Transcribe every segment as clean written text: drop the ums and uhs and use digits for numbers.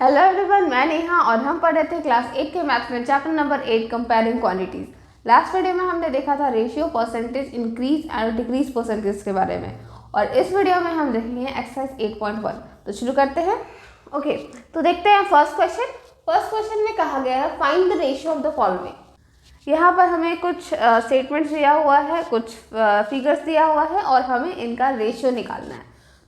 Hello everyone, मैं नेहा और हम पढ़ रहे थे क्लास 8 के मैथ्स में chapter number 8 comparing quantities. Last video में हमने देखा था ratio, percentage, increase and decrease percentage के बारे में, और इस वीडियो में हम देखेंगे एक्सरसाइज 8.1। तो शुरू करते हैं। ओके, तो देखते हैं फर्स्ट क्वेश्चन। फर्स्ट क्वेश्चन में कहा गया है find the ratio of the following. यहाँ पर हमें कुछ स्टेटमेंट्स दिया हुआ है, कुछ फिगर्स दिया हुआ है और हमें इनका रेशियो निकालना है।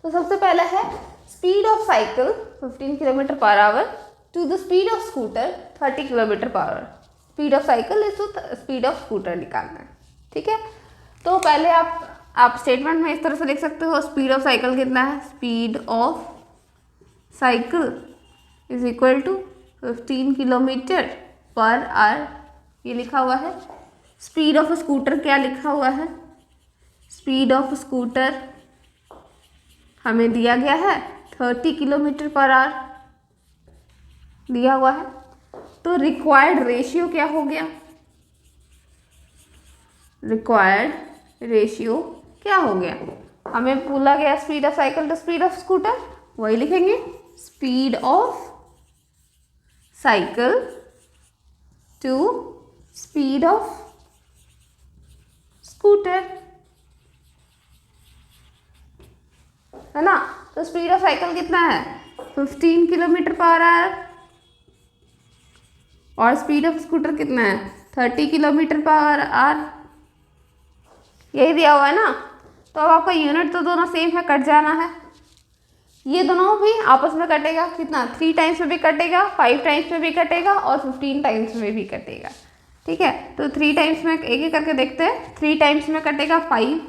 तो सबसे पहला है speed of cycle 15 kilometre per hour to the speed of scooter 30 kilometre per hour. Speed of cycle is to speed of scooter निकालना है। ठीक है, तो पहले आप स्टेटमेंट में इस तरह से लिख सकते हो, स्पीड ऑफ साइकिल कितना है, speed of cycle is equal to 15 kilometre per hour, ये लिखा हुआ है। स्पीड ऑफ स्कूटर क्या लिखा हुआ है, स्पीड ऑफ स्कूटर हमें दिया गया है 30 किलोमीटर पर आवर दिया हुआ है। तो रिक्वायर्ड रेशियो क्या हो गया, रिक्वायर्ड रेशियो क्या हो गया, हमें बोला गया speed of cycle to speed of scooter, वही लिखेंगे speed of cycle to speed of scooter, है ना। तो स्पीड ऑफ साइकिल कितना है 15 किलोमीटर पर आवर और स्पीड ऑफ स्कूटर कितना है 30 किलोमीटर पर आवर, यही दिया हुआ है ना। तो अब आपका यूनिट तो दोनों सेम है, कट जाना है। ये दोनों भी आपस में कटेगा, कितना 3 टाइम्स में भी कटेगा, 5 टाइम्स में भी कटेगा और 15 टाइम्स में भी कटेगा। ठीक है, तो 3 टाइम्स में एक एक करके देखते हैं। 3 टाइम्स में कटेगा 5,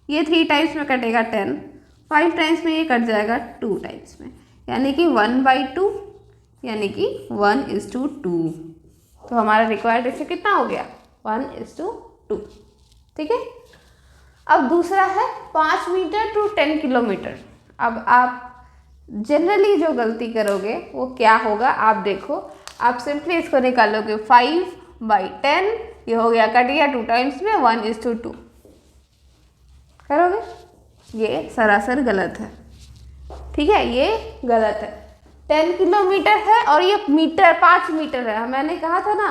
ये 3 टाइम्स में कटेगा 10, 5 टाइम्स में ये कट जाएगा 2 टाइम्स में, यानी कि 1/2, यानी कि 1:2। तो हमारा रिक्वायर्ड रेशियो कितना हो गया 1:2। ठीक है, अब दूसरा है 5 मीटर टू 10 किलोमीटर। अब आप जनरली जो गलती करोगे वो क्या होगा, आप देखो, आप सिंपली इसको निकालोगे 5/10, ये हो गया, कट गया 2 टाइम्स में, 1:2 करोगे। ये सरासर गलत है। ठीक है, ये गलत है। 10 किलोमीटर है और ये मीटर 5 मीटर है। मैंने कहा था ना,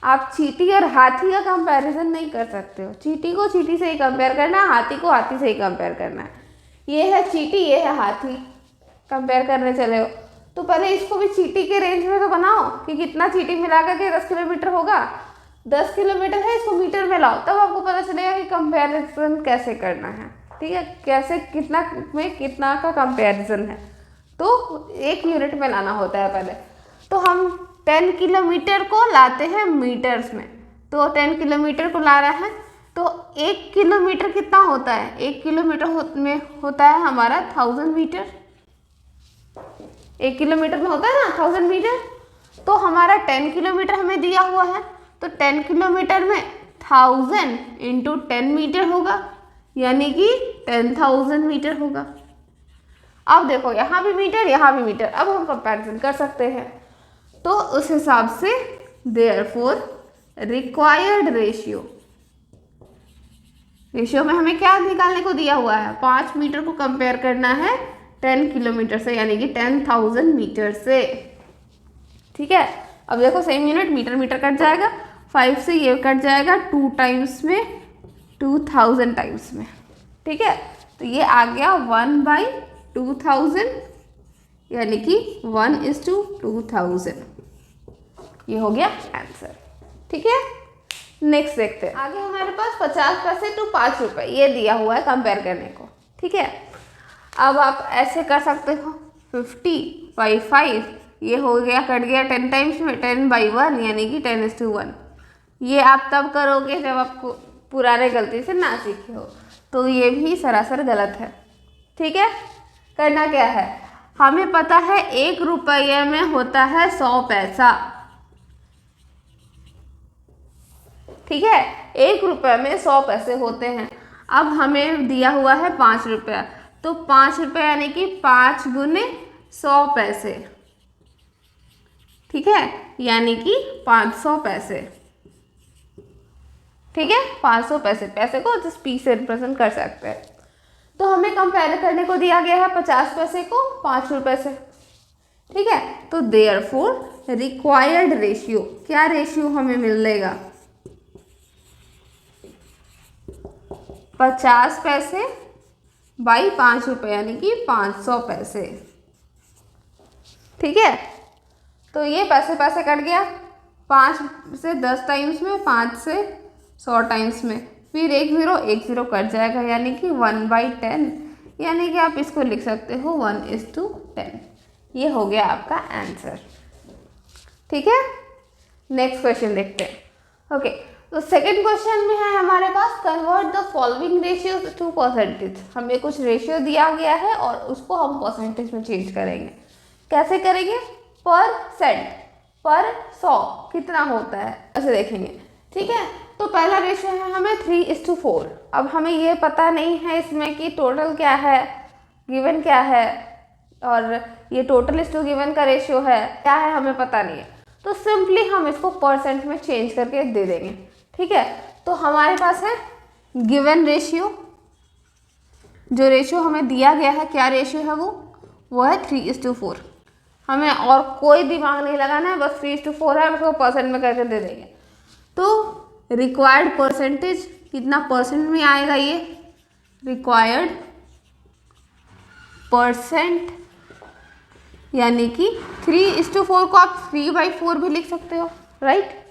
आप चींटी और हाथी का कंपैरिजन नहीं कर सकते हो। चींटी को चींटी से ही कंपेयर करना है, हाथी को हाथी से ही कंपेयर करना है। ये है चींटी, ये है हाथी, कंपेयर करने चले हो तो पहले इसको भी चींटी के रेंज में तो बनाओ कि कितना चींटी मिला करके 10 किलोमीटर होगा। 10 किलोमीटर है, इसको मीटर में लाओ, तब आपको पता चलेगा कि कंपेरिजन कैसे करना है। ठीक है, कैसे कितना में कितना का कंपैरिजन है, तो एक यूनिट में लाना होता है पहले। तो हम 10 किलोमीटर को लाते हैं मीटर्स में, तो 10 किलोमीटर को ला रहा है तो 1 किलोमीटर कितना होता है, 1 किलोमीटर में होता है हमारा 1000 मीटर। 1 किलोमीटर में होता है ना 1000 मीटर। तो हमारा 10 किलोमीटर हमें दिया हुआ है, तो 10 किलोमीटर में 1000 × 10 मीटर होगा, यानी कि 10,000 मीटर होगा। अब देखो, यहाँ भी मीटर, यहाँ भी मीटर, अब हम कंपैरिजन कर सकते हैं। तो उस हिसाब से देयरफॉर रिक्वायर्ड रेशियो, रेशियो में हमें क्या निकालने को दिया हुआ है, 5 मीटर को कंपेयर करना है 10 किलोमीटर से, यानी कि 10,000 मीटर से। ठीक है, अब देखो same unit, metre metre cut जाएगा, 5 से ये कट जाएगा 2 टाइम्स में, 2000 टाइम्स में। ठीक है, तो ये आ गया 1/2000, यानी कि 1:2000, ये हो गया आंसर। ठीक है, नेक्स्ट देखते हैं। आगे हमारे पास 50 पैसे टू 5 रुपये ये दिया हुआ है कंपेयर करने को। ठीक है, अब आप ऐसे कर सकते हो, 50/5, ये हो गया, कट गया 10 टाइम्स में, 10/1, यानी कि 10:1। ये आप तब करोगे जब आपको पुराने गलती से ना सीखे हो, तो ये भी सरासर गलत है। ठीक है, करना क्या है, हमें पता है 1 रुपये में होता है 100 पैसा। ठीक है, 1 रुपये में 100 पैसे होते हैं। अब हमें दिया हुआ है 5 रुपया, तो 5 रुपये यानी कि 5 × 100 पैसे। ठीक है, यानी कि 500 पैसे। ठीक है, 500 पैसे, पैसे को जिस पी से रिप्रेजेंट कर सकते हैं। तो हमें कंपेयर करने को दिया गया है 50 पैसे को 5 रुपये से। ठीक है, तो देयरफॉर रिक्वायर्ड रेशियो, क्या रेशियो हमें मिलेगा, 50 पैसे बाई 5 रुपये यानी कि 500 पैसे। ठीक है, तो ये पैसे पैसे कट गया, 5 से 10 टाइम्स में, 5 से 100 टाइम्स में, फिर एक ज़ीरो कट जाएगा यानी कि 1/10, यानी कि आप इसको लिख सकते हो 1:10। ये हो गया आपका आंसर। ठीक है, नेक्स्ट क्वेश्चन देखते हैं। ओके, तो सेकंड क्वेश्चन में है हमारे पास convert the following ratios to percentage. हमें कुछ रेशियो दिया गया है और उसको हम परसेंटेज में चेंज करेंगे। कैसे करेंगे, परसेंट पर 100 कितना होता है ऐसे देखेंगे। ठीक है, तो पहला रेशियो है हमें 3:4। अब हमें ये पता नहीं है इसमें कि टोटल क्या है, गिवन क्या है, और ये टोटल इस टू गिवन का रेशियो है क्या है हमें पता नहीं है, तो सिंपली हम इसको परसेंट में चेंज करके दे देंगे। ठीक है, तो हमारे पास है गिवन रेशियो, जो रेशियो हमें दिया गया है, क्या रेशियो है वो है 3:4। हमें और कोई दिमाग नहीं लगाना है, बस 3:4 है, उसको परसेंट में करके दे देंगे। तो रिक्वायर्ड परसेंटेज कितना परसेंट में आएगा, ये रिक्वायर्ड परसेंट यानी कि 3:4 को आप 3/4 भी लिख सकते हो, राइट।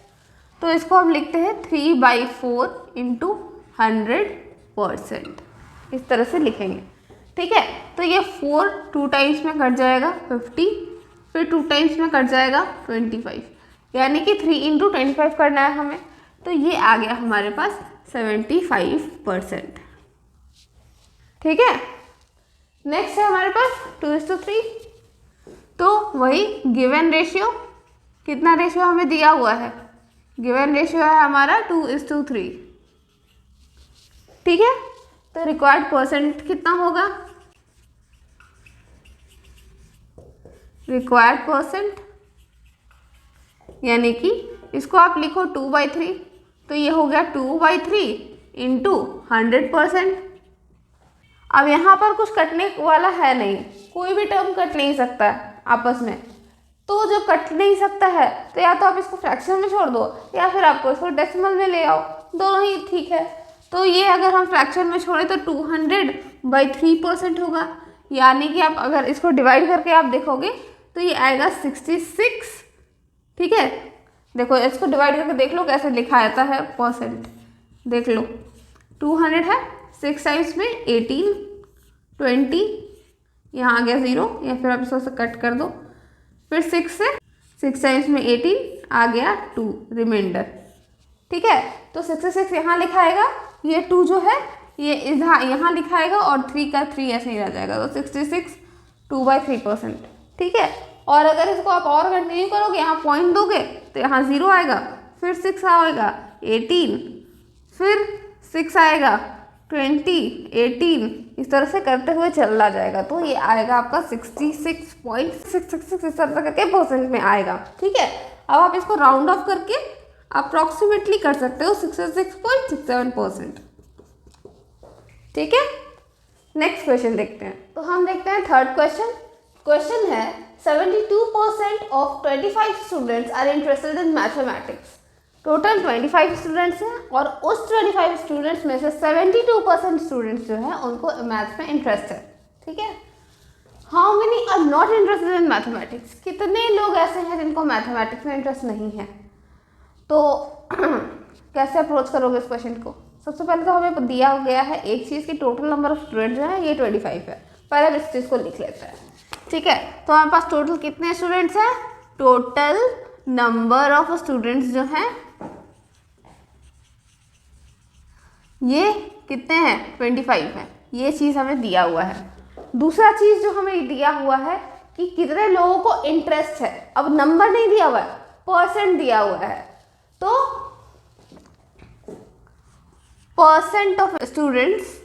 तो इसको हम लिखते हैं 3/4 × 100%, इस तरह से लिखेंगे। ठीक है, तो ये 4 2 टाइम्स में कट जाएगा 50, फिर 2 टाइम्स में कट जाएगा 25, यानी कि 3 × 25 करना है हमें, तो ये आ गया हमारे पास 75%। ठीक है, नेक्स्ट है हमारे पास 2:3। तो वही गिवन रेशियो, कितना रेशियो हमें दिया हुआ है, गिवन रेशियो है हमारा 2:3। ठीक है, तो रिक्वायर्ड परसेंट कितना होगा, रिक्वायर्ड परसेंट यानी कि इसको आप लिखो 2/3, तो ये हो गया 2/3 × 100%। अब यहाँ पर कुछ कटने वाला है नहीं, कोई भी टर्म कट नहीं सकता है आपस में, तो जो कट नहीं सकता है तो या तो आप इसको फ्रैक्शन में छोड़ दो या फिर आपको इसको डेसिमल में ले आओ, दोनों ही ठीक है। तो ये अगर हम फ्रैक्शन में छोड़ें तो 200/3% होगा, यानी कि आप अगर इसको डिवाइड करके आप देखोगे तो ये आएगा 66। ठीक है, देखो इसको डिवाइड करके देख लो कैसे लिखा जाता है परसेंट, देख लो 200 है, 6 टाइम्स में 18, 20, यहाँ आ गया 0, या फिर आप इसको से कट कर दो, फिर 6 टाइम्स में 18 आ गया 2 रिमाइंडर। ठीक है, तो 66 यहाँ लिखाएगा, ये 2 जो है ये यहाँ लिखाएगा और 3 का 3 ऐसे ही रह जाएगा, तो 66 2/3%। ठीक है, और अगर इसको आप और कंटिन्यू करोगे, यहाँ पॉइंट दोगे तो यहाँ 0 आएगा, फिर 6 आएगा 18, फिर 6 आएगा 20, 18, इस तरह से करते हुए चलना जाएगा, तो ये आएगा आपका 66.666 इस तरह से करके परसेंट में आएगा। ठीक है, अब आप इसको राउंड ऑफ करके अप्रॉक्सीमेटली कर सकते हो 66.67%। ठीक है, नेक्स्ट क्वेश्चन देखते हैं। तो हम देखते हैं थर्ड क्वेश्चन। क्वेश्चन है 72% of 25 students are interested in mathematics. Total 25 students हैं और उस 25 स्टूडेंट्स में से 72% स्टूडेंट्स जो हैं उनको मैथ्स में इंटरेस्ट है। ठीक है, how many are not interested in mathematics, कितने लोग ऐसे हैं जिनको मैथमेटिक्स में इंटरेस्ट नहीं है। तो कैसे अप्रोच करोगे इस क्वेश्चन को, सबसे पहले तो हमें दिया गया है एक चीज़ की टोटल नंबर ऑफ स्टूडेंट जो है ये 25 है, पहले हम इस चीज़ को लिख लेते हैं। ठीक है, तो हमारे पास टोटल कितने स्टूडेंट्स हैं, टोटल नंबर ऑफ स्टूडेंट्स जो हैं ये कितने हैं 25 है, ये चीज़ हमें दिया हुआ है। दूसरा चीज़ जो हमें दिया हुआ है कि कितने लोगों को इंटरेस्ट है, अब नंबर नहीं दिया हुआ है, परसेंट दिया हुआ है, तो percent of students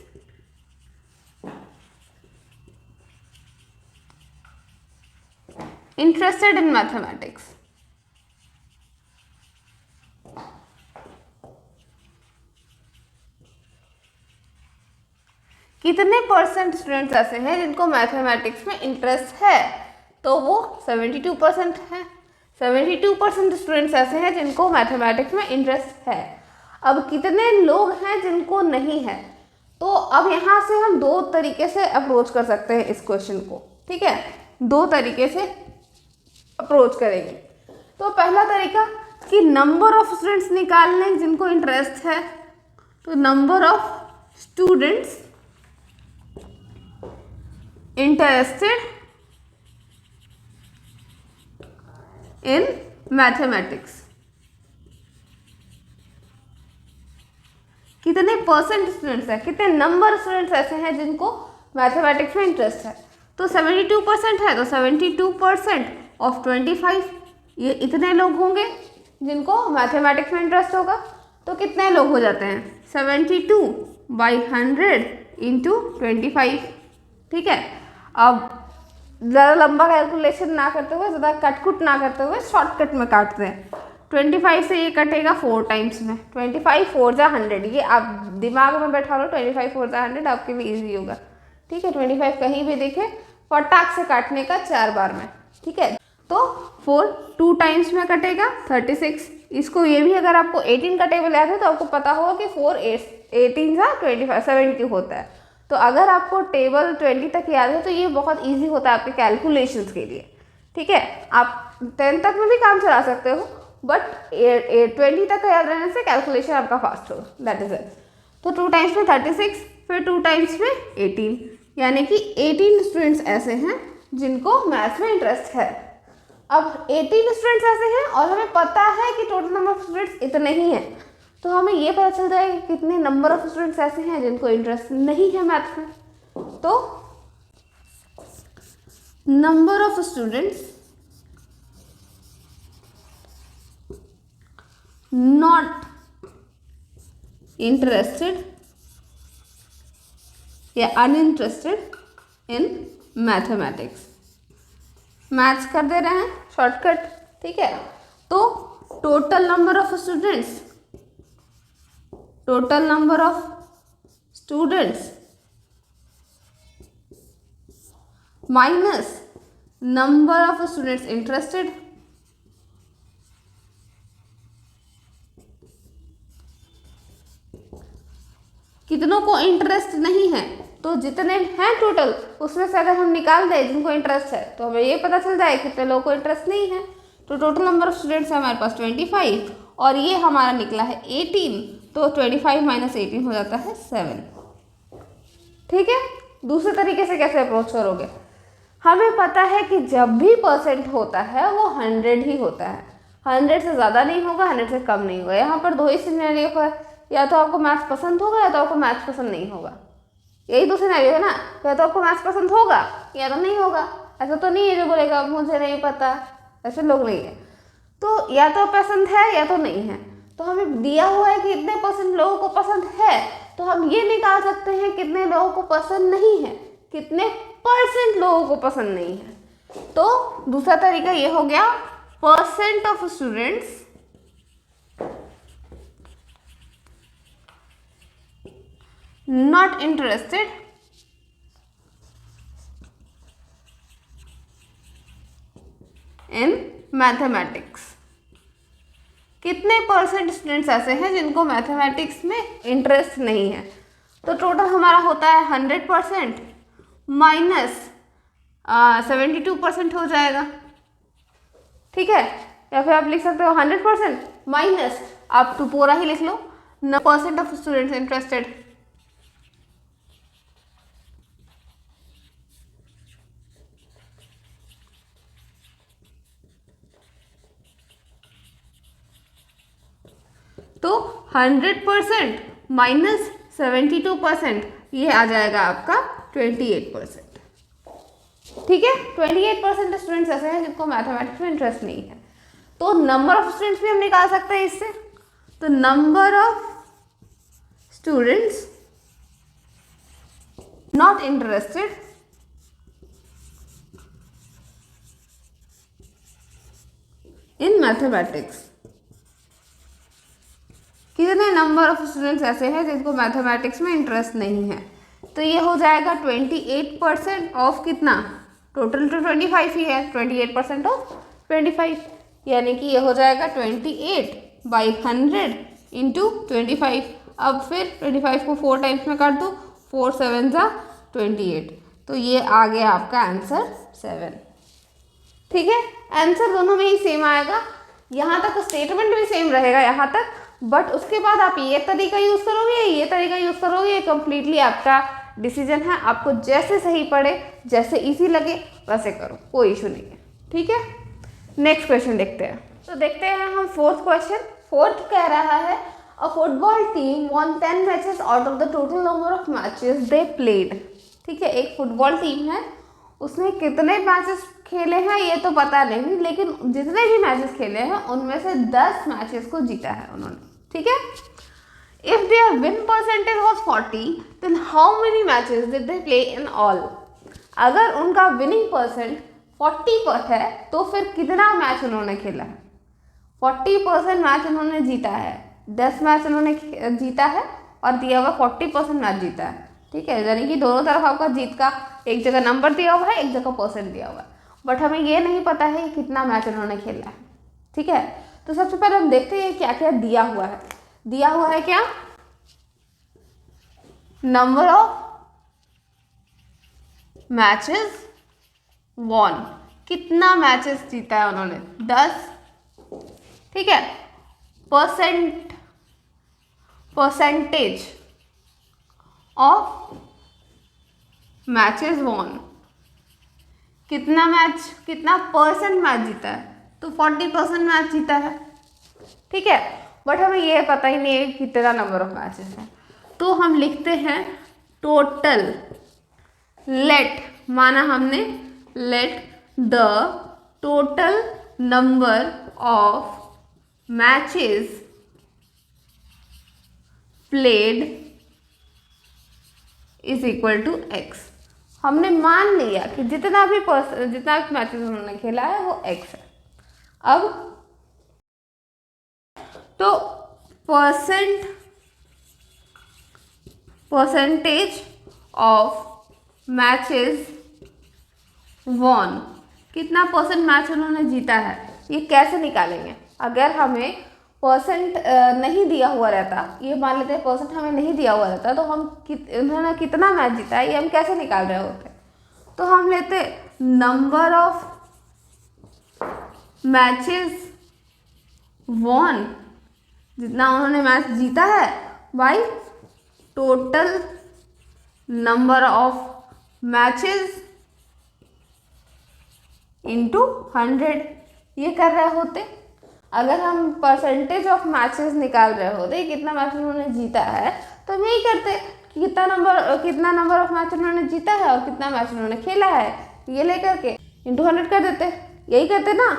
interested in mathematics. कितने परसेंट स्टूडेंट्स ऐसे हैं जिनको मैथमेटिक्स में इंटरेस्ट है, तो वो 72% है। 72% स्टूडेंट्स ऐसे हैं जिनको मैथमेटिक्स में इंटरेस्ट है। अब कितने लोग हैं जिनको नहीं है, तो अब यहाँ से हम दो तरीके से अप्रोच कर सकते हैं इस क्वेश्चन को, ठीक है। दो तरीके से अप्रोच करेंगे। तो पहला तरीका कि नंबर ऑफ स्टूडेंट्स निकालने जिनको इंटरेस्ट है, तो number of students interested in mathematics, कितने परसेंट स्टूडेंट्स हैं, कितने नंबर स्टूडेंट्स ऐसे हैं जिनको मैथमेटिक्स में इंटरेस्ट है। तो 72% है, तो 72% ऑफ 25, ये इतने लोग होंगे जिनको मैथमेटिक्स में इंटरेस्ट होगा। तो कितने लोग हो जाते हैं, 72/100 इंटू 25, ठीक है। अब ज़्यादा लंबा कैलकुलेशन ना करते हुए, ज़्यादा कटकुट ना करते हुए शॉर्टकट में काटते हैं। 25 से ये कटेगा 4 टाइम्स में, 25 4 जा 100, ये आप दिमाग में बैठा लो, 25 4 जा 100 आपके लिए ईजी होगा, ठीक है। 25 कहीं भी देखे फटाक से काटने का 4 बार में, ठीक है। तो 4 2 टाइम्स में कटेगा 36। इसको ये भी अगर आपको 18 का टेबल याद है तो आपको पता होगा कि 4 18 जा 25 70 होता है। तो अगर आपको टेबल 20 तक याद है तो ये बहुत ईजी होता है आपके कैलकुलेशंस के लिए, ठीक है। आप 10 तक में भी काम चला सकते हो, बट 20 तक का याद रहने से कैलकुलेशन आपका फास्ट होगा, दैट इज इट। तो 2 टाइम्स में 36, फिर 2 टाइम्स में 18, यानी कि 18 स्टूडेंट्स ऐसे हैं जिनको मैथ्स में इंटरेस्ट है। अब 18 स्टूडेंट्स ऐसे हैं और हमें पता है कि टोटल नंबर ऑफ स्टूडेंट्स इतने ही हैं, तो हमें ये पता चल जाएगा कि कितने नंबर ऑफ स्टूडेंट्स ऐसे हैं जिनको इंटरेस्ट नहीं है मैथ्स में। तो number of students not interested या अनइंटरेस्टेड इन मैथमेटिक्स, मैथ्स कर दे रहे हैं शॉर्टकट, ठीक है। तो total number of students, total number of students minus number of students interested, कितनों को इंटरेस्ट नहीं है, तो जितने हैं टोटल उसमें से अगर हम निकाल दें जिनको इंटरेस्ट है तो हमें ये पता चल जाए कितने लोगों को इंटरेस्ट नहीं है। तो टोटल नंबर ऑफ स्टूडेंट्स है हमारे पास 25 और ये हमारा निकला है 18, तो 25 माइनस 18 हो जाता है 7, ठीक है। दूसरे तरीके से कैसे अप्रोच करोगे, हमें पता है कि जब भी परसेंट होता है वो 100 ही होता है, 100 से ज़्यादा नहीं होगा, 100 से कम नहीं होगा। यहाँ पर दो ही सिनेरियो है, या तो आपको मैथ्स पसंद होगा या तो आपको मैथ्स पसंद नहीं होगा, यही तो सिनेरियो है ना। या तो आपको मैथ्स पसंद होगा या तो नहीं होगा। ऐसा तो नहीं है जो बोलेगा मुझे नहीं पता, ऐसे लोग नहीं है। तो या तो पसंद है या तो नहीं है। तो हमें दिया हुआ है कि इतने परसेंट लोगों को पसंद है, तो हम ये निकाल सकते हैं कितने लोगों को पसंद नहीं है, कितने परसेंट लोगों को पसंद नहीं है। तो दूसरा तरीका ये हो गया percent of students not interested in mathematics, कितने परसेंट स्टूडेंट्स ऐसे हैं जिनको मैथमेटिक्स में इंटरेस्ट नहीं है। तो टोटल हमारा होता है 100% माइनस 72% हो जाएगा, ठीक है। या फिर आप लिख सकते हो 100% माइनस, आप टू पूरा ही लिख लो, 9% ऑफ स्टूडेंट्स इंटरेस्टेड। तो 100% माइनस 72%, ये आ जाएगा आपका 28%, ठीक है। 28% स्टूडेंट्स ऐसे हैं जिनको मैथमेटिक्स में इंटरेस्ट नहीं है। तो नंबर ऑफ स्टूडेंट्स भी हम निकाल सकते हैं इससे। तो number of students not interested in mathematics, कितने नंबर ऑफ स्टूडेंट्स ऐसे हैं जिनको मैथमेटिक्स में इंटरेस्ट नहीं है। तो ये हो जाएगा 28% ऑफ कितना, टोटल तो 25 ही है, 28% ऑफ 25, यानी कि ये हो जाएगा 28/100 इंटू 25। अब फिर 25 को 4 टाइम्स में काट दो, 4 7 जा 28, तो ये आ गया आपका आंसर 7। ठीक है, आंसर दोनों में ही सेम आएगा, यहाँ तक स्टेटमेंट भी सेम रहेगा यहाँ तक, बट उसके बाद आप ये तरीका यूज़ करोगे, ये तरीका यूज़ करोगे, ये कम्प्लीटली आपका डिसीजन है। आपको जैसे सही पड़े, जैसे इजी लगे वैसे करो, कोई इशू नहीं है। ठीक है, नेक्स्ट क्वेश्चन देखते हैं। तो देखते हैं हम फोर्थ क्वेश्चन। फोर्थ कह रहा है अ football team won 10 matches out of the total number of matches they played. ठीक है, एक फुटबॉल टीम है, उसने कितने मैचेस खेले हैं ये तो पता नहीं, लेकिन जितने भी मैचेस खेले हैं उनमें से 10 मैचेस को जीता है उन्होंने। ठीक है, if their win percentage was 40 then how many matches did they play in all. अगर उनका विनिंग परसेंट 40 पर है तो फिर कितना मैच उन्होंने खेला है। 40% मैच उन्होंने जीता है, 10 मैच उन्होंने जीता है और दिया हुआ 40% मैच जीता है। ठीक है, यानी कि दोनों तरफ आपका जीत का एक जगह नंबर दिया हुआ है, एक जगह परसेंट दिया हुआ है, बट हमें ये नहीं पता है कि कितना मैच उन्होंने खेला है। ठीक है, तो सबसे पहले हम देखते हैं क्या क्या दिया हुआ है। दिया हुआ है क्या, नंबर ऑफ मैचेस वॉन, कितना मैचेस जीता है उन्होंने, 10। ठीक है, परसेंटेज ऑफ मैचेस वॉन, कितना परसेंट मैच जीता है, तो 40% मैच जीता है। ठीक है, बट हमें ये पता ही नहीं है कितना नंबर ऑफ मैचेस है, तो हम लिखते हैं टोटल, लेट, माना हमने let the total number of matches played is equal to X. हमने मान लिया कि जितना भी मैचेस उन्होंने खेला है वो एक्स है। अब तो परसेंटेज ऑफ मैचेस वॉन, कितना परसेंट मैच उन्होंने जीता है, ये कैसे निकालेंगे। अगर हमें परसेंट नहीं दिया हुआ रहता, ये मान लेते हैं परसेंट हमें नहीं दिया हुआ रहता, तो हम उन्होंने कितना मैच जीता है ये हम कैसे निकाल रहे होते। तो हम लेते नंबर ऑफ मैचेस वॉन, जितना उन्होंने मैच जीता है, by total number of matches into 100, ये कर रहे होते। अगर हम परसेंटेज ऑफ मैचेस निकाल रहे होते, कितना मैच उन्होंने जीता है, तो हम यही करते कि कितना नंबर ऑफ मैच उन्होंने जीता है और कितना मैच उन्होंने खेला है, ये लेकर के इंटू 100 कर देते, यही करते ना।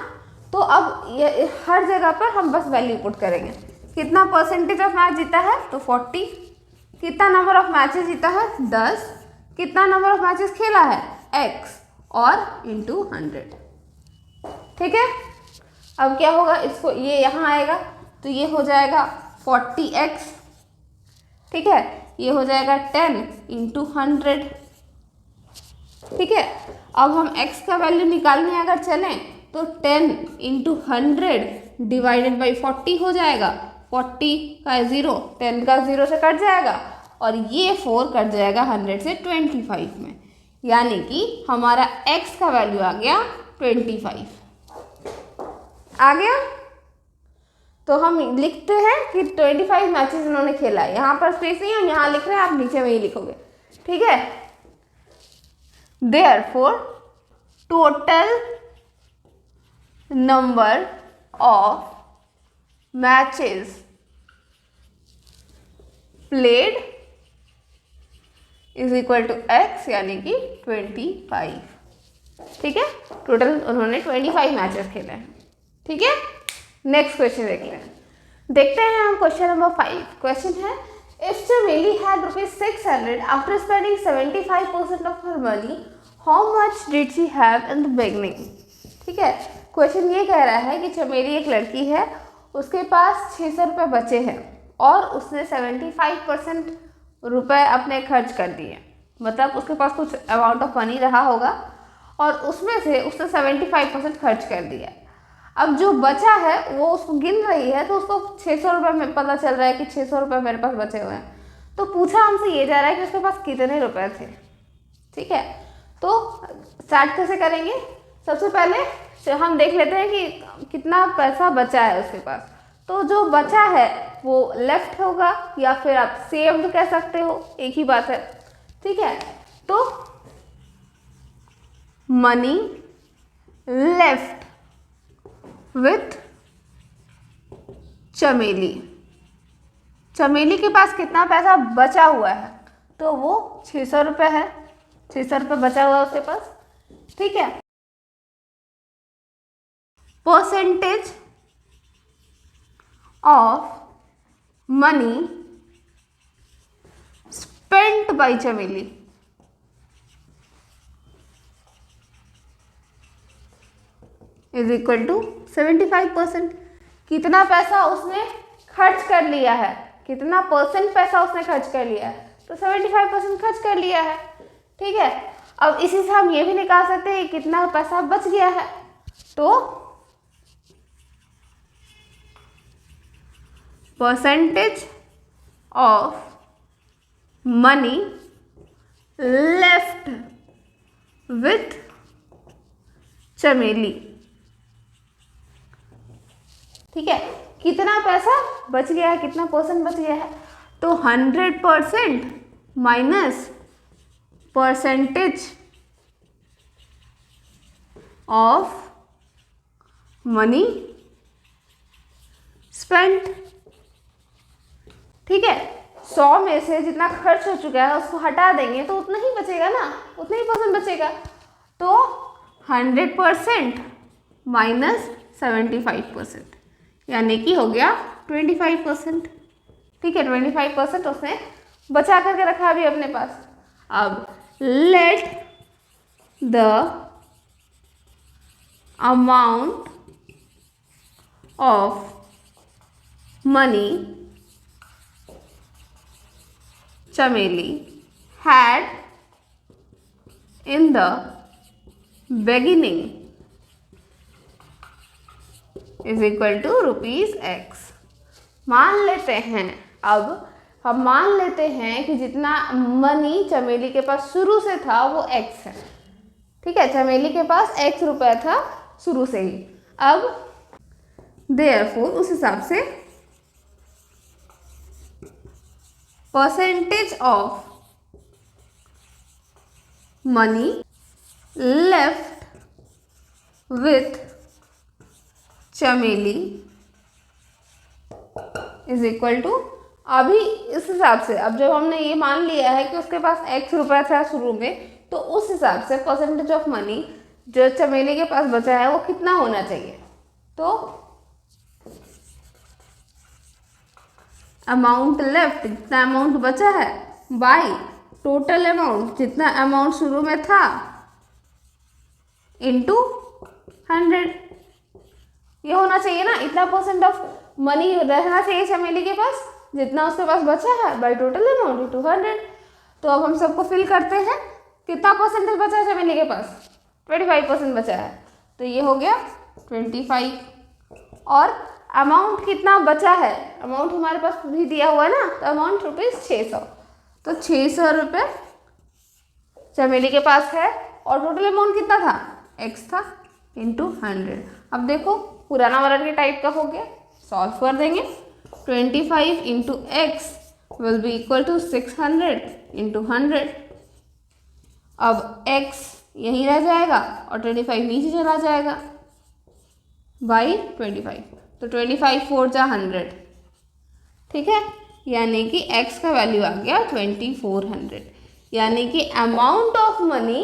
तो अब ये हर जगह पर हम बस वैल्यू पुट करेंगे, कितना परसेंटेज ऑफ मैच जीता है तो 40, कितना नंबर ऑफ मैचेस जीता है 10, कितना नंबर ऑफ मैचेस खेला है x, और इंटू 100। ठीक है, अब क्या होगा, इसको ये यहाँ आएगा तो ये हो जाएगा 40x। ठीक है, ये हो जाएगा 10 इंटू 100। ठीक है, अब हम x का वैल्यू निकालने अगर चलें तो 10 इंटू 100 डिवाइडेड बाई 40 हो जाएगा। 40 का 0, 10 का 0 से कट जाएगा और ये 4 कट जाएगा 100 से 25 में, यानी कि हमारा x का वैल्यू आ गया 25 आ गया। तो हम लिखते हैं कि 25 मैचेस उन्होंने खेला है, यहाँ पर स्पेस नहीं, हम यहाँ लिख रहे हैं, आप नीचे में ही लिखोगे। ठीक है, therefore total number of matches played is equal to x, यानी कि 25। ठीक है, टोटल उन्होंने 25 मैचेस खेले हैं। ठीक है, नेक्स्ट क्वेश्चन देखते हैं हम क्वेश्चन नंबर 5। क्वेश्चन है इफ चमेली had ₹600 after spending 75% of her money, how much did she have in the beginning. ठीक है, क्वेश्चन ये कह रहा है कि चमेली एक लड़की है, उसके पास 600 रुपये बचे हैं और उसने 75% रुपये अपने खर्च कर दिए, मतलब उसके पास कुछ अमाउंट ऑफ मनी रहा होगा और उसमें से उसने 75% खर्च कर दिया। अब जो बचा है वो उसको गिन रही है, तो उसको 600 रुपये में पता चल रहा है कि 600 रुपये मेरे पास बचे हुए हैं। तो पूछा हमसे ये जा रहा है कि उसके पास कितने रुपए थे। ठीक है, तो स्टार्ट कैसे करेंगे? सबसे पहले हम देख लेते हैं कि कितना पैसा बचा है उसके पास। तो जो बचा है वो लेफ्ट होगा या फिर आप सेव्ड कह सकते हो, एक ही बात है। ठीक है, तो मनी लेफ्ट विथ चमेली। चमेली के पास कितना पैसा बचा हुआ है? तो वो 600 रुपये है, 600 रुपये बचा हुआ है उसके पास। ठीक है, percentage of money spent by Chameli is equal to 75%। कितना पैसा उसने खर्च कर लिया है, कितना परसेंट पैसा उसने खर्च कर लिया है? तो 75% खर्च कर लिया है। ठीक है, अब इसी से हम ये भी निकाल सकते हैं कितना पैसा बच गया है। तो percentage of money left with चमेली। ठीक है, कितना पैसा बच गया है, कितना परसेंट बच गया है? तो 100% minus percentage of money spent. ठीक है, 100 में से जितना खर्च हो चुका है उसको हटा देंगे तो उतना ही बचेगा ना, उतना ही परसेंट बचेगा। तो 100% माइनस 75%, यानी कि हो गया 25%। ठीक है, 25% उसने बचा करके रखा अभी अपने पास। अब let the amount of money Chameli had in the beginning is equal to ₹X। मान लेते हैं, अब हम मान लेते हैं कि जितना मनी चमेली के पास शुरू से था वो X है। ठीक है, चमेली के पास X रुपया था शुरू से ही। अब देयरफॉर उस हिसाब से percentage of money left with चमेली इज इक्वल टू, अभी इस हिसाब से, अब जब हमने ये मान लिया है कि उसके पास X रुपया था शुरू में, तो उस हिसाब से परसेंटेज ऑफ मनी जो चमेली के पास बचा है वो कितना होना चाहिए? तो अमाउंट लेफ्ट, जितना अमाउंट बचा है, बाई टोटल अमाउंट, जितना अमाउंट शुरू में था, इंटू 100। ये होना चाहिए ना, इतना परसेंट ऑफ मनी रहना चाहिए चमेली के पास, जितना उसके पास बचा है, बाई टोटल अमाउंट इंटू 100। तो अब हम सबको फिल करते हैं, कितना परसेंटेज बचा है चमेली के पास? 25% बचा है, तो ये हो गया 25। और अमाउंट कितना बचा है? अमाउंट हमारे पास भी दिया हुआ है ना, तो अमाउंट ₹600। तो 600 रुपये चमेली के पास है और टोटल अमाउंट कितना था? X था, इंटू 100। अब देखो पुराना वाला के टाइप का हो गया, सॉल्व कर देंगे। 25 into X will be equal to 600 into 100। अब X यहीं रह जाएगा और 25 नीचे चला जाएगा बाई 25। तो 25 4 जा 100। ठीक है, यानी कि X का वैल्यू आ गया 2400। यानी कि amount of money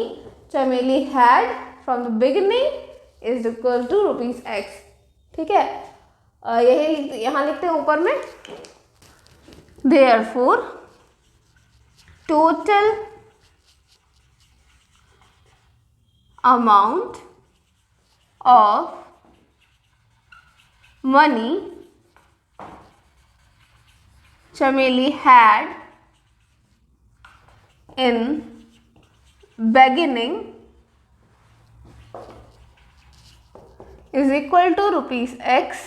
Chameli had from the beginning is equal to ₹X। ठीक है, यही यहाँ लिखते हैं ऊपर में, therefore total amount of money Chameli had in beginning is equal to rupees X,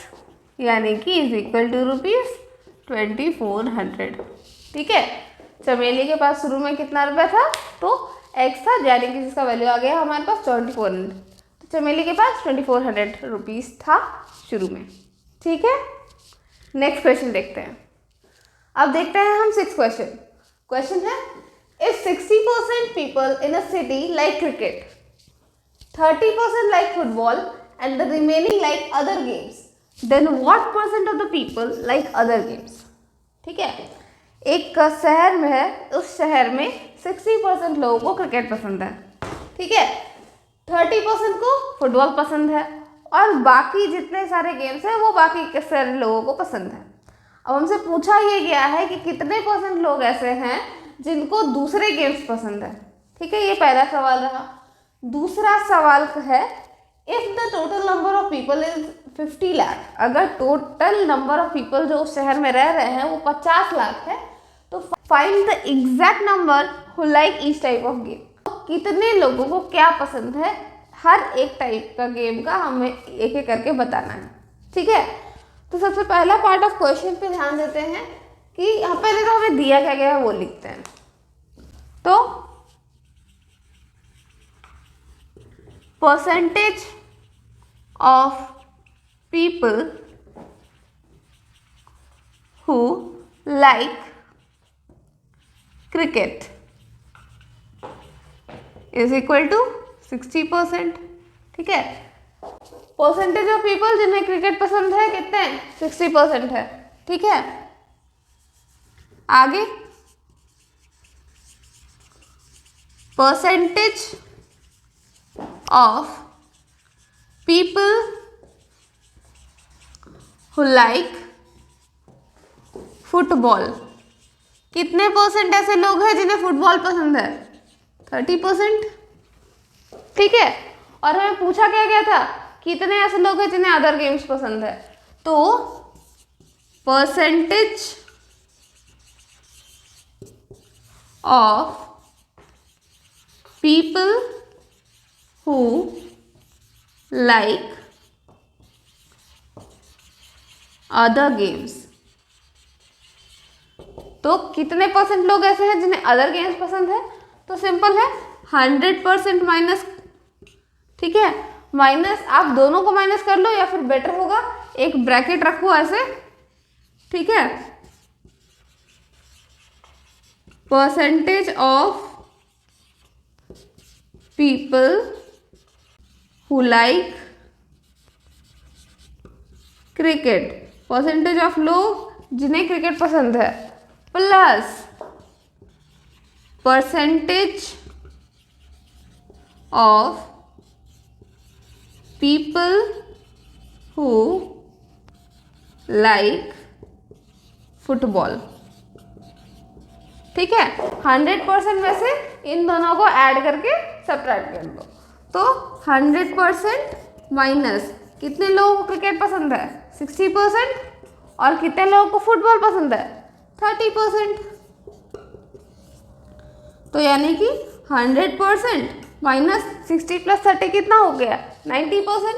यानी कि इज इक्वल टू रुपीज़ 2400। ठीक है, चमेली के पास शुरू में कितना रुपया था, तो एक्स था, यानी कि जिसका वैल्यू आ गया हमारे पास 2400। तो चमेली के पास 2400 रुपीज़ था शुरू में। ठीक है, नेक्स्ट क्वेश्चन देखते हैं। अब देखते हैं हम 6th क्वेश्चन। क्वेश्चन है, if 60% people in a city like cricket, 30% like football and the remaining like other games, then what percent of the people like other games? ठीक है, एक शहर में है, उस शहर में 60% लोगों को क्रिकेट पसंद है, ठीक है, 30% को फुटबॉल पसंद है, और बाकी जितने सारे गेम्स हैं वो बाकी के सारे लोगों को पसंद है। अब हमसे पूछा ये गया है कि कितने परसेंट लोग ऐसे हैं जिनको दूसरे गेम्स पसंद है। ठीक है, ये पहला सवाल रहा। दूसरा सवाल है, if the total number of people is 50 lakh, अगर टोटल नंबर ऑफ पीपल जो उस शहर में रह रहे हैं वो 50 लाख है, तो find the exact number who like each type of game. कितने लोगों को क्या पसंद है, हर एक टाइप का गेम का हमें एक एक करके बताना है। ठीक है, तो सबसे पहला पार्ट ऑफ क्वेश्चन पे ध्यान देते हैं कि यहाँ पहले तो हमें दिया क्या गया है वो लिखते हैं। तो percentage of people who like cricket is equal to 60%। ठीक है, परसेंटेज ऑफ पीपल जिन्हें क्रिकेट पसंद है कितने, 60% है। ठीक है, आगे percentage of people who like football, कितने परसेंट ऐसे लोग हैं जिन्हें फुटबॉल पसंद है, 30%। ठीक है, और हमें पूछा क्या गया था, कितने ऐसे लोग हैं जिन्हें अदर गेम्स पसंद है, तो percentage of people who like other games, तो कितने परसेंट लोग ऐसे हैं जिन्हें अदर गेम्स पसंद है, तो सिंपल है 100% माइनस। ठीक है, माइनस आप दोनों को माइनस कर लो या फिर बेटर होगा एक ब्रैकेट रखो ऐसे। ठीक है, percentage of people who like cricket, percentage of लोग जिन्हें क्रिकेट पसंद है, plus percentage of people who like football. ठीक है, 100% में से इन दोनों को ऐड करके सब्ट्रैक्ट कर दो, तो 100% माइनस कितने लोगों को क्रिकेट पसंद है, 60%, और कितने लोगों को फुटबॉल पसंद है, 30%। तो यानी कि 100% माइनस 60 प्लस 30 कितना हो गया, 90%।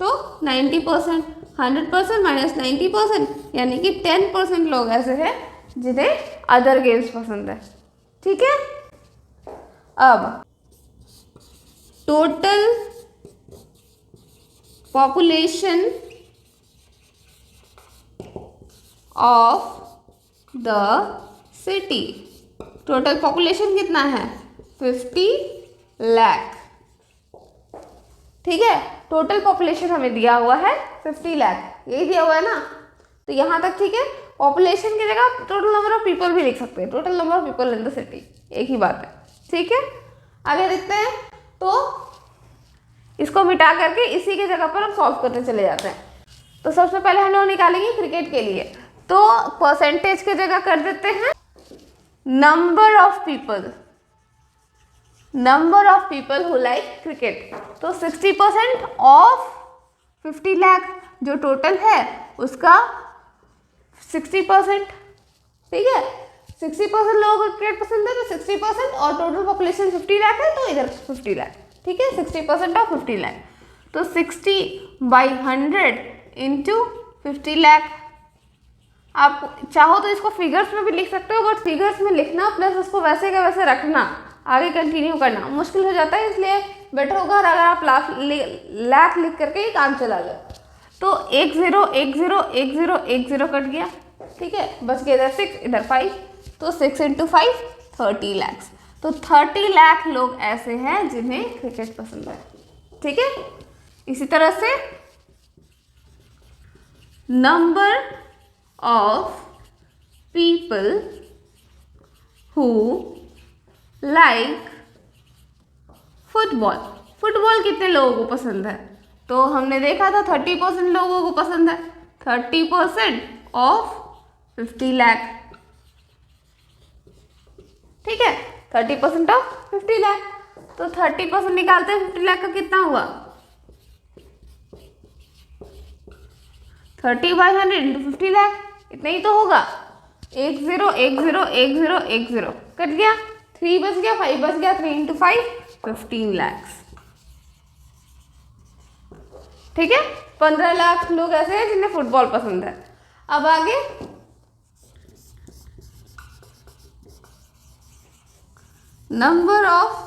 तो 90%, 100% माइनस 90%, यानी कि 10% लोग ऐसे हैं जिन्हें अदर गेम्स पसंद है। ठीक है, अब total population of the city, total population कितना है, 50 लाख। ठीक है, टोटल पॉपुलेशन हमें दिया हुआ है 50 लाख, यही दिया हुआ है ना, तो यहाँ तक ठीक है। पॉपुलेशन की जगह टोटल नंबर ऑफ पीपल भी लिख सकते हैं, total number of people in the city, एक ही बात है। ठीक है, आगे देखते हैं। तो इसको मिटा करके इसी की जगह पर हम सॉल्व करते चले जाते हैं। तो सबसे पहले हम लोग निकालेंगे क्रिकेट के लिए, तो परसेंटेज की जगह कर देते हैं number of people, number of people who like cricket. तो 60% ऑफ 50 लाख जो टोटल है उसका 60%। ठीक है, 60% लोगों को क्रिकेट पसंद है तो 60%, और टोटल पॉपुलेशन 50 लाख है तो इधर 50 लाख। ठीक है, 60% ऑफ 50 लाख। तो 60/100 इंटू 50 लाख। आप चाहो तो इसको फिगर्स में भी लिख सकते हो, बट फिगर्स में लिखना प्लस उसको वैसे का वैसे रखना, आगे कंटिन्यू करना मुश्किल हो जाता है, इसलिए बेटर होगा अगर आप लाख लिख करके ही काम चला लो। तो 1 0 1 0 1 0 1 0 कट गया, ठीक है, बच गया इधर 6 इधर 5, तो 6 × 5 30 लाख। तो 30 लाख लोग ऐसे हैं जिन्हें क्रिकेट पसंद है, ठीक है। इसी तरह से number of people who like football, football कितने लोगों को पसंद है, तो हमने देखा था 30% लोगों को पसंद है, 30% ऑफ 50 लाख, ठीक है, 30% ऑफ 50 लाख। तो 30% निकालते हैं 50 लाख का कितना हुआ, 30/100 इंटू 50 लाख, इतना ही तो होगा। 1 0 1 0 1 0 1 0 कट गया, 3 बच गया, 5 बच गया, 3 × 5 15 लाख, ठीक है। 15 लाख लोग ऐसे हैं जिन्हें फुटबॉल पसंद है। अब आगे number of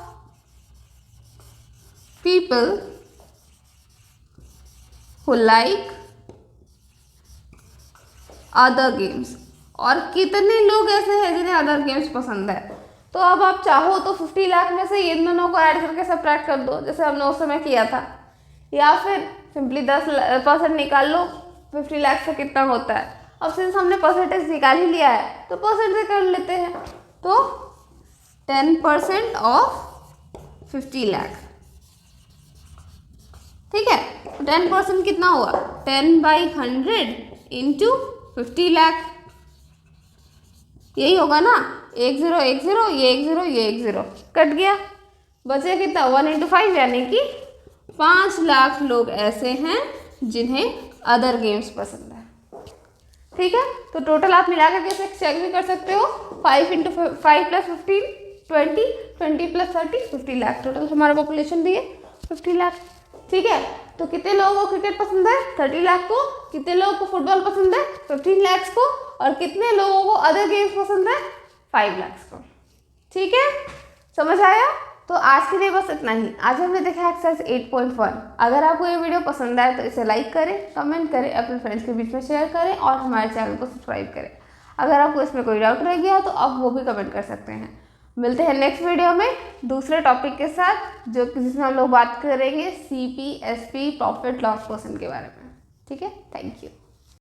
people who like other games, और कितने लोग ऐसे हैं जिन्हें अदर गेम्स पसंद है। तो अब आप चाहो तो 50 लाख में से ये दोनों को ऐड करके सब्ट्रैक्ट कर दो, जैसे हमने उस समय किया था, या फिर सिंपली 10% निकाल लो 50 लाख से कितना होता है। अब सिंस हमने परसेंटेज निकाल ही लिया है तो परसेंट से कर लेते हैं, तो 10% ऑफ 50 लाख, ठीक है। 10% कितना हुआ, 10/100 इंटू 50 लाख, यही होगा ना। 1 0 1 0 ये 1 0 ये 1 0 कट गया, बचे कितना 1 × 5 यानी कि 5 लाख लोग ऐसे हैं जिन्हें अदर गेम्स पसंद है, ठीक है। तो टोटल आप मिला करके इसे चेक भी कर सकते हो, 5 × 5 + 15 20 20 + 30 50 लाख, टोटल हमारा पॉपुलेशन भी है 50 लाख, ठीक है। तो कितने लोगों को क्रिकेट पसंद है, 30 लाख को, कितने लोगों को फुटबॉल पसंद है 15 लाख को, और कितने लोगों को अदर गेम्स पसंद है 5 लाख को, ठीक है। समझ आया। तो आज के लिए बस इतना ही। आज हमने देखा एक्सरसाइज 8.1। अगर आपको ये वीडियो पसंद आए तो इसे लाइक करें, कमेंट करें, अपने फ्रेंड्स के बीच में शेयर करें और हमारे चैनल को सब्सक्राइब करें। अगर आपको इसमें कोई डाउट रह गया तो आप वो भी कमेंट कर सकते हैं। मिलते हैं नेक्स्ट वीडियो में दूसरे टॉपिक के साथ, जिसमें हम लोग बात करेंगे CP, SP, profit loss person के बारे में, ठीक है। Thank you.